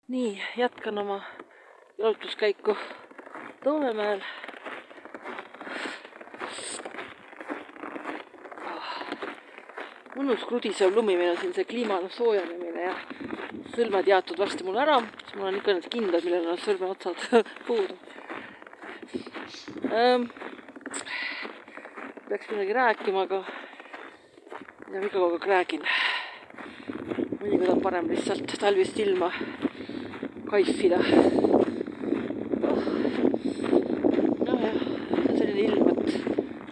Nii, jätkan oma jalutuskäiku Toomemäel. Mõnus krudisev lumi, meil on siin see kliima soojenemine ja sõlmed jäetud varsti mulle ära, siis mul on ikka need kindad, millel on sõrme otsad puudu. Peaks midagi rääkima, aga ja iga kogu aeg räägin. Mõnikord on parem lihtsalt talvist ilma kaifida. Nojah, selline ilm, et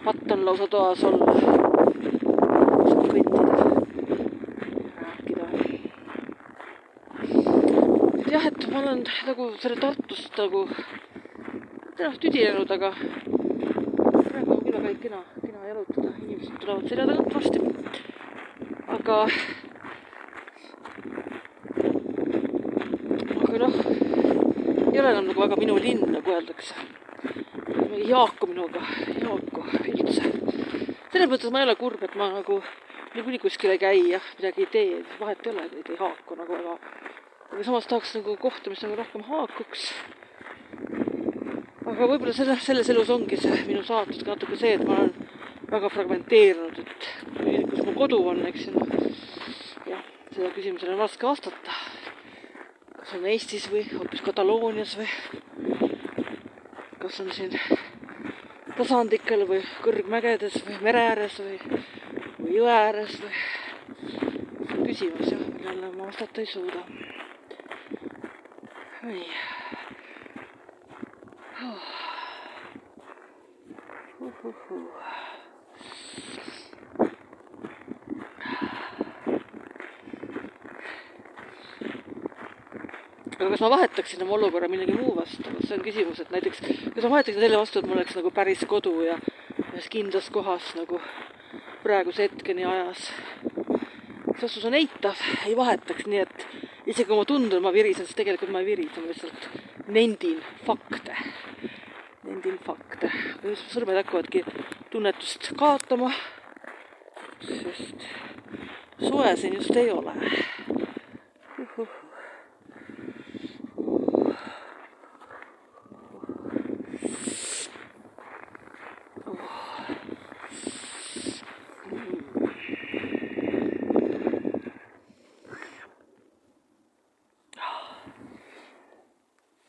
patt on lausa toas olla. Kõntida ja rääkida. Jah, et ma olen nagu selle Tartust nagu tüdinenud, aga praegu on küll väga kena jalutada. Inimesed tulevad selja tagant varsti. Aga noh, ei ole enam nagu väga minu linn, nagu öeldakse. Jaaku minuga, Jaaku üldse. Selles mõttes ma ei ole kurb, et ma nagu niikuinii kuskil ei käi ja midagi ei tee, vahet ei ole, et ei haaku nagu väga. Aga samas tahaks nagu kohta, mis nagu rohkem haakuks. Aga võib-olla selles elus ongi see minu saatus ka natuke see, et ma olen väga fragmenteerunud, et kus mu kodu on, eks ju. Jah, seda küsimusele on raske vastata. Kas on Eestis või hoopis Kataloonias või kas on siin tasandikel või kõrgmägedes või mere ääres või jõe ääres või see on küsimus, jah, millele ma vastata ei suuda. Nii. Aga kas ma vahetaksin oma olukorra millegi muu vastu? See on küsimus, et näiteks kas ma vahetaksin selle vastu, et mul oleks nagu päris kodu ja ühes kindlas kohas nagu praeguse hetkeni ajas. Vastus on eitav, ei vahetaks, nii et isegi kui ma tundun, ma virisen, siis tegelikult ma ei virise, ma lihtsalt nendin fakte. Sõrmed hakkavadki tunnetust kaotama, sest soe siin just ei ole.